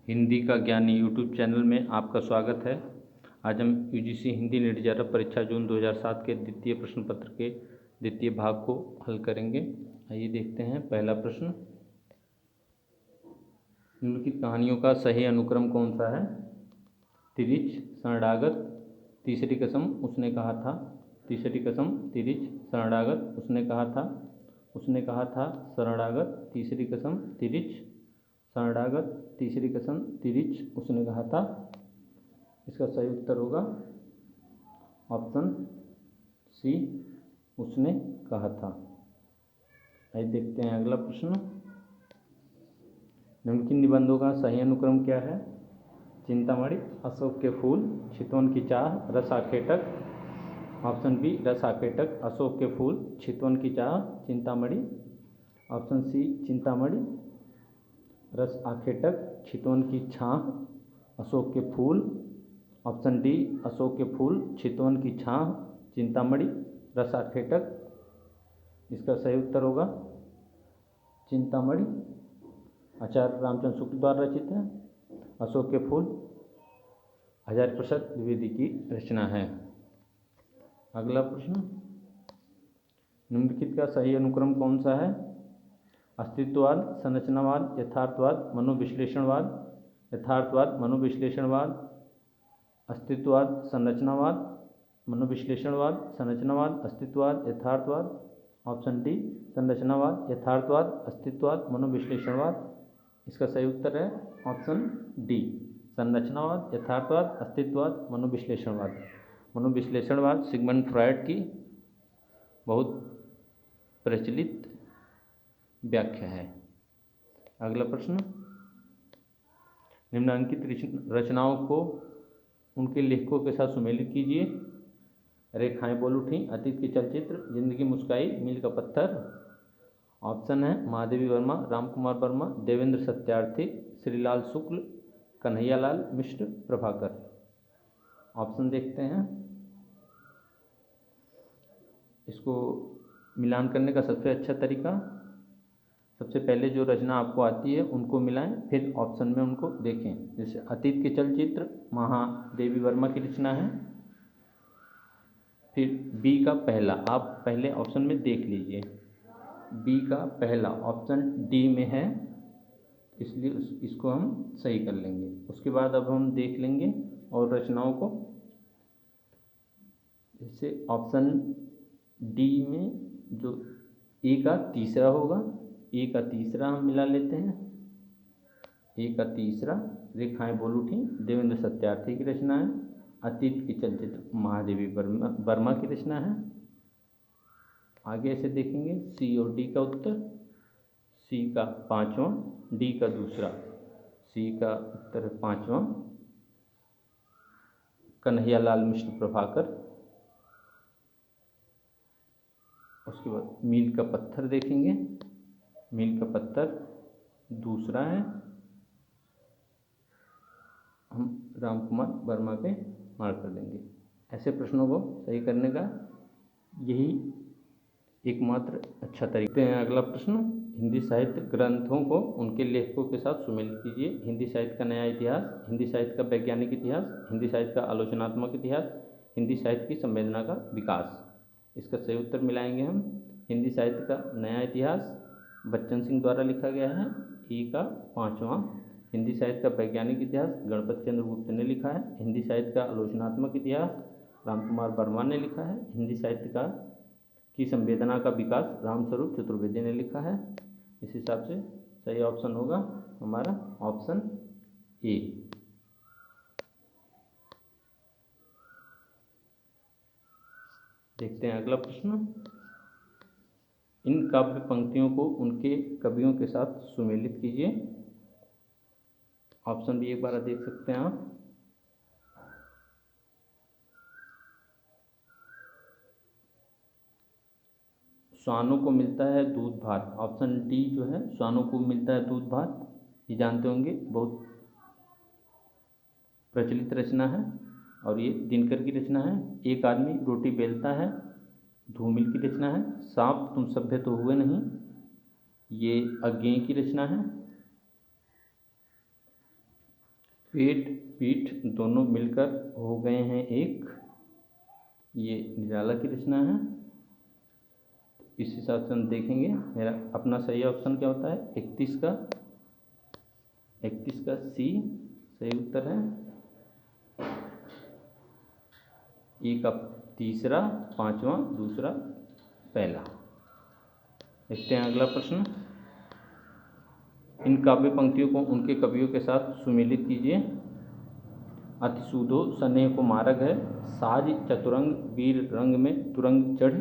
हिंदी का ज्ञानी YouTube channel में आपका स्वागत है। आज हम यूजीसी हिंदी नेट जेआरएफ परीक्षा जून 2007 के द्वितीय प्रश्न पत्र के द्वितीय भाग को हल करेंगे। आइए देखते हैं। पहला प्रश्न, निम्नलिखित कहानियों का सही अनुक्रम कौन सा है? तिरिच, शरणागत, तीसरी कसम, उसने कहा था। तीसरी कसम, तिरिच, शरणागत, उसने कहा था। उसने कहा था, शरणागत, तीसरी कसम, तिरिच, शरणागत, तीसरी कसम, तिरिच, उसने कहा था। इसका सही उत्तर होगा ऑप्शन सी, उसने कहा था। आइए देखते हैं अगला प्रश्न। निम्नलिखित निबंधों का सही अनुक्रम क्या है? चिंतामणि, अशोक के फूल, चितवन की चाह, रस आखेटक। ऑप्शन बी, रस आखेटक, अशोक के फूल, चितवन की चाह, चिंतामणि। ऑप्शन सी, चिंतामणि, रस आखेटक, चितवन की छाह, अशोक के फूल। ऑप्शन डी, अशोक के फूल, चितवन की छाह, चिंतामणि, रस आखेटक। इसका सही उत्तर होगा चिंतामणि। आचार्य रामचंद्र शुक्ल द्वारा रचित है। अशोक के फूल आचार्य प्रसाद द्विवेदी की रचना है। अगला प्रश्न, निम्नलिखित का सही अनुक्रम कौन सा है? अस्तित्ववाद, संरचनावाद, यथार्थवाद, मनोविश्लेषणवाद। यथार्थवाद, मनोविश्लेषणवाद, अस्तित्ववाद, संरचनावाद, मनोविश्लेषणवाद, संरचनावाद, अस्तित्ववाद, यथार्थवाद। ऑप्शन डी, संरचनावाद, यथार्थवाद, अस्तित्ववाद, मनोविश्लेषणवाद। इसका सही उत्तर है ऑप्शन डी, संरचनावाद, यथार्थवाद, अस्तित्ववाद, मनोविश्लेषणवाद। मनोविश्लेषणवाद सिगमंड फ्रॉयड की बहुत प्रचलित व्याख्या है। अगला प्रश्न, निम्नलिखित रचनाओं को उनके लेखकों के साथ सुमेलित कीजिए। रेखाएं बोल उठी, अतीत के चलचित्र, जिंदगी मुस्काई, मील का पत्थर। ऑप्शन है महादेवी वर्मा, रामकुमार वर्मा, देवेंद्र सत्यार्थी, श्रीलाल शुक्ल, कन्हैयालाल मिश्र, प्रभाकर। ऑप्शन देखते हैं। इसको मिलान करने का सबसे अच्छा तरीका, सबसे पहले जो रचना आपको आती है उनको मिलाएं, फिर ऑप्शन में उनको देखें। जैसे अतीत के चलचित्र महादेवी वर्मा की रचना है। फिर बी का पहला, आप पहले ऑप्शन में देख लीजिए। बी का पहला ऑप्शन डी में है, इसलिए इसको हम सही कर लेंगे। उसके बाद अब हम देख लेंगे और रचनाओं को। जैसे ऑप्शन डी में जो ए का तीसरा होगा, ए का तीसरा हम मिला लेते हैं। ए का तीसरा, रेखाएं बोल उठी, देवेंद्र सत्यार्थी की रचना है। अतीत के चलचित्र महादेवी वर्मा की रचना है। आगे ऐसे देखेंगे, सी और डी का उत्तर। सी का पांचवा, डी का दूसरा। सी का उत्तर है पांचवा, कन्हैयालाल मिश्र, प्रभाकर। उसके बाद मील का पत्थर देखेंगे। मील का पत्थर दूसरा है, हम रामकुमार वर्मा पे मार्क कर देंगे। ऐसे प्रश्नों को सही करने का यही एकमात्र अच्छा तरीका है। अगला प्रश्न, हिंदी साहित्य ग्रंथों को उनके लेखकों के साथ सुमेलित कीजिए। हिंदी साहित्य का नया इतिहास, हिंदी साहित्य का वैज्ञानिक इतिहास, हिंदी साहित्य का आलोचनात्मक इतिहास, हिंदी साहित्य की संवेदना का विकास। इसका सही उत्तर मिलाएंगे हम। हिंदी साहित्य का नया इतिहास बच्चन सिंह द्वारा लिखा गया है, ई का पांचवा। हिंदी साहित्य का वैज्ञानिक इतिहास गणपत चंद्र गुप्त ने लिखा है। हिंदी साहित्य का आलोचनात्मक इतिहास रामकुमार वर्मा ने लिखा है। हिंदी साहित्य का की संवेदना का विकास रामस्वरूप चतुर्वेदी ने लिखा है। इस हिसाब से सही ऑप्शन होगा हमारा ऑप्शन ए। देखते हैं अगला प्रश्न, इन काव्य पंक्तियों को उनके कवियों के साथ सुमेलित कीजिए। ऑप्शन भी एक बार देख सकते हैं आप। श्वानों को मिलता है दूध भात। ऑप्शन डी जो है, श्वानों को मिलता है दूध भात, ये जानते होंगे, बहुत प्रचलित रचना है और ये दिनकर की रचना है। एक आदमी रोटी बेलता है, धूमिल की रचना है। सांप तुम सभ्य तो हुए नहीं, ये अज्ञेय की रचना है। पेट पीठ दोनों मिलकर हो गए हैं एक, ये निराला की रचना है। इस हिसाब से हम देखेंगे मेरा अपना सही ऑप्शन क्या होता है, 31 का सी सही उत्तर है। ए का तीसरा, पांचवा, दूसरा, पहला। देखते हैं अगला प्रश्न। इन काव्य पंक्तियों को उनके कवियों के साथ सुमेलित कीजिए। अतिसूधो स्नेह को मार्ग है, साज चतुरंग वीर रंग में तुरंग चढ़,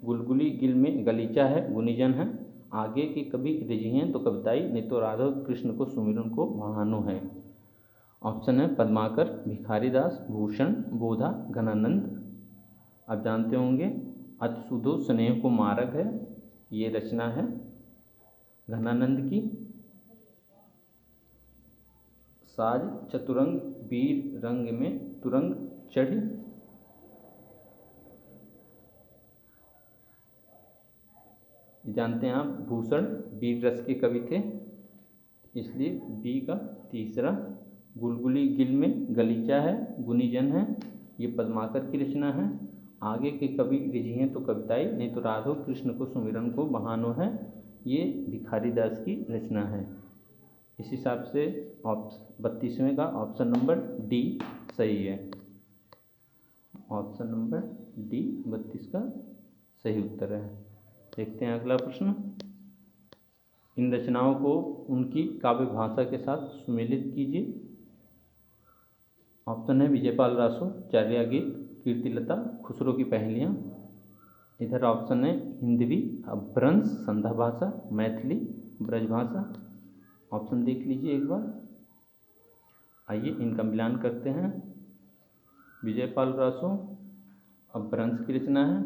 गुलगुली गिल में गलीचा है गुनीजन है, आगे के कवि रिझी हैं तो कविताई, नहीं तो राघव कृष्ण को सुमिरन को बहानो है। ऑप्शन है पद्माकर, भिखारीदास, भूषण, बोधा, घनानंद। आप जानते होंगे अतिसूधो स्नेह को मार्ग है, ये रचना है घनानंद की। साज चतुरंग वीर रंग में तुरंग चढ़, जानते हैं आप भूषण वीर रस के कवि थे, इसलिए बी का तीसरा। गुलगुली गिल में गलीचा है गुनीजन है, ये पद्माकर की रचना है। आगे के कवि रिझी हैं तो कविताई, नहीं तो राघव कृष्ण को सुमिरन को बहानो है, ये भिखारीदास की रचना है। इस हिसाब से 32वें का ऑप्शन नंबर डी सही है। ऑप्शन नंबर डी 32 का सही उत्तर है। देखते हैं अगला प्रश्न। इन रचनाओं को उनकी काव्य भाषा के साथ सुमेलित कीजिए। ऑप्शन है विजयपाल रासो, चार्या गीत, कीर्तिलता, खुसरो की पहेलियाँ। इधर ऑप्शन है हिंदवी, अपभ्रंश, संध्या भाषा, मैथिली, ब्रजभाषा। ऑप्शन देख लीजिए एक बार। आइए इनका मिलान करते हैं। विजयपाल रासो अपभ्रंश की रचना है,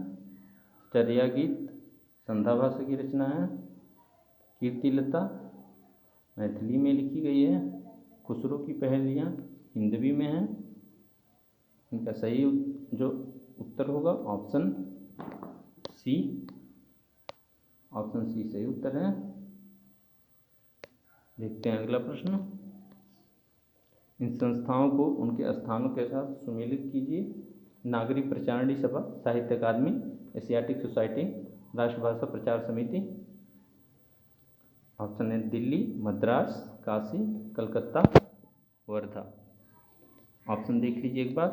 चर्या गीत संध्या भाषा की रचना है, कीर्तिलता मैथिली में लिखी गई है, खुसरो की पहेलियाँ हिंदवी में है। इनका सही जो उत्तर होगा ऑप्शन सी। ऑप्शन सी सही उत्तर है। देखते हैं अगला प्रश्न। इन संस्थाओं को उनके स्थानों के साथ सुमेलित कीजिए। नागरिक प्रचारणी सभा, साहित्य अकादमी, एशियाटिक सोसाइटी, राष्ट्रभाषा प्रचार समिति। ऑप्शन है दिल्ली, मद्रास, काशी, कलकत्ता, वर्धा। ऑप्शन देख लीजिए एक बार।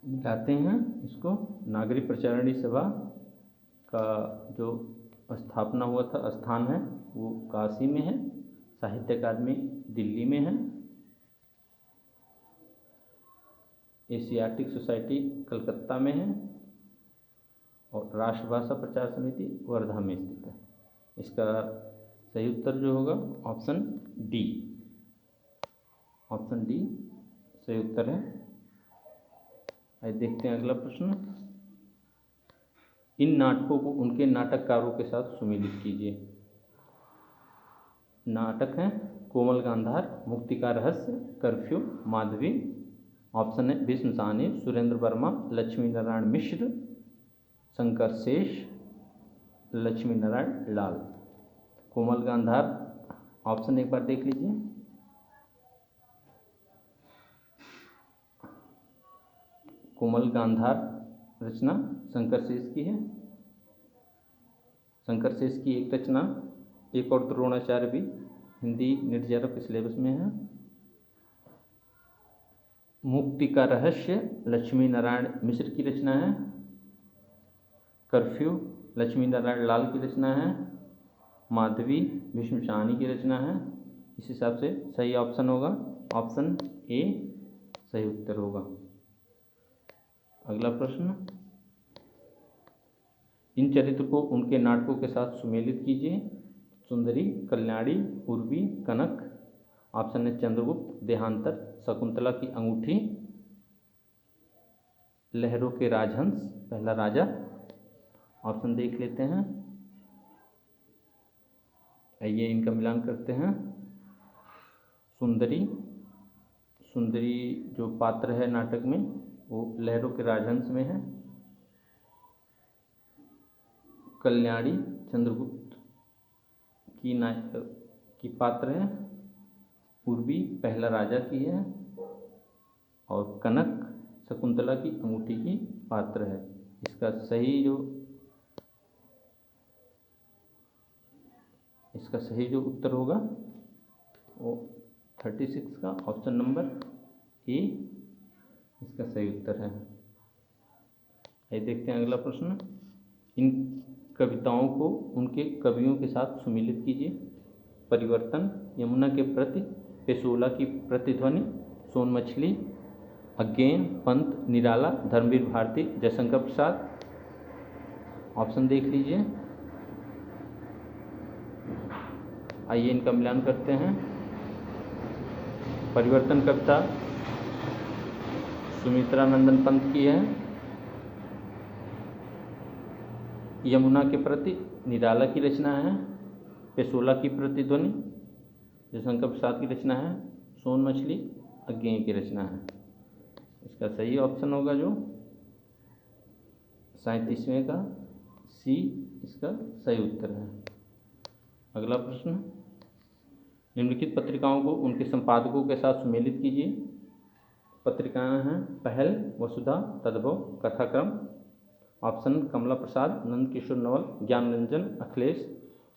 मिलाते हैं इसको। नागरिक प्रचारणी सभा का जो स्थापना हुआ था स्थान है वो काशी में है, साहित्य अकादमी दिल्ली में है, एशियाटिक सोसाइटी कलकत्ता में है और राष्ट्रभाषा प्रचार समिति वर्धा में स्थित है। इसका सही उत्तर जो होगा ऑप्शन डी। ऑप्शन डी सही उत्तर है। आइए देखते हैं अगला प्रश्न। इन नाटकों को उनके नाटककारों के साथ सुमेलित कीजिए। नाटक हैं कोमल गांधार, मुक्ति का रहस्य, कर्फ्यू, माधवी। ऑप्शन है भीष्म साहनी, सुरेंद्र वर्मा, लक्ष्मी नारायण मिश्र, शंकर शेष, लक्ष्मी नारायण लाल। कोमल गांधार ऑप्शन एक बार देख लीजिए। कोमल गांधार रचना शंकर शेष की है। शंकर शेष की एक रचना एक और द्रोणाचार्य भी हिंदी नीट जेआरएफ के सिलेबस में है। मुक्ति का रहस्य लक्ष्मी नारायण मिश्र की रचना है। कर्फ्यू लक्ष्मी नारायण लाल की रचना है। माधवी भीष्म साहनी की रचना है। इस हिसाब से सही ऑप्शन होगा ऑप्शन ए सही उत्तर होगा। अगला प्रश्न। इन चरित्र को उनके नाटकों के साथ सुमेलित कीजिए। सुंदरी, कल्याणी, उर्वी, कनक। ऑप्शन है चंद्रगुप्त, देहांतर, शकुंतला की अंगूठी, लहरों के राजहंस, पहला राजा। ऑप्शन देख लेते हैं। आइए इनका मिलान करते हैं। सुंदरी, सुंदरी जो पात्र है नाटक में वो लहरों के राजहंस में है। कल्याणी चंद्रगुप्त की पात्र है, पूर्वी पहला राजा की है, और कनक शकुंतला की अंगूठी की पात्र है। इसका सही जो उत्तर होगा वो 36 का ऑप्शन नंबर ए इसका सही उत्तर है। आइए देखते हैं अगला प्रश्न। इन कविताओं को उनके कवियों के साथ सुमिलित कीजिए। परिवर्तन, यमुना के प्रति, पेशोला की प्रतिध्वनि, सोन मछली, अज्ञेय, पंत, निराला, धर्मवीर भारती, जयशंकर प्रसाद। ऑप्शन देख लीजिए। आइए इनका मिलान करते हैं। परिवर्तन कविता सुमित्रा नंदन पंत की है। यमुना के प्रति निराला की रचना है। पेशोला की प्रतिध्वनि जयशंकर प्रसाद की रचना है। सोन मछली अज्ञेय की रचना है। इसका सही ऑप्शन होगा जो 37वें का सी इसका सही उत्तर है। अगला प्रश्न। निम्नलिखित पत्रिकाओं को उनके संपादकों के साथ सुमेलित कीजिए। पत्रिकाएं हैं पहल, वसुधा, तद्भव, कथाक्रम। ऑप्शन कमला प्रसाद, नंद किशोर नवल, ज्ञान रंजन, अखिलेश,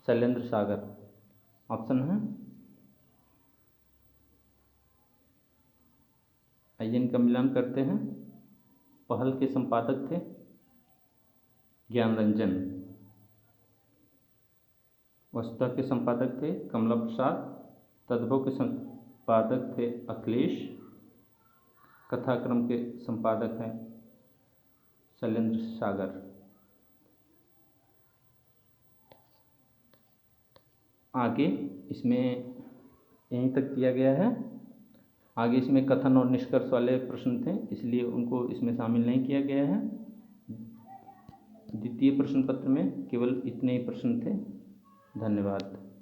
शैलेंद्र सागर। ऑप्शन है। आइए इनका मिलान करते हैं। पहल के संपादक थे ज्ञान रंजन, वसुधा के संपादक थे कमला प्रसाद, तद्भव के संपादक थे अखिलेश, कथाक्रम के संपादक हैं शैलेंद्र सागर। आगे इसमें यहीं तक दिया गया है। आगे इसमें कथन और निष्कर्ष वाले प्रश्न थे, इसलिए उनको इसमें शामिल नहीं किया गया है। द्वितीय प्रश्न पत्र में केवल इतने ही प्रश्न थे। धन्यवाद।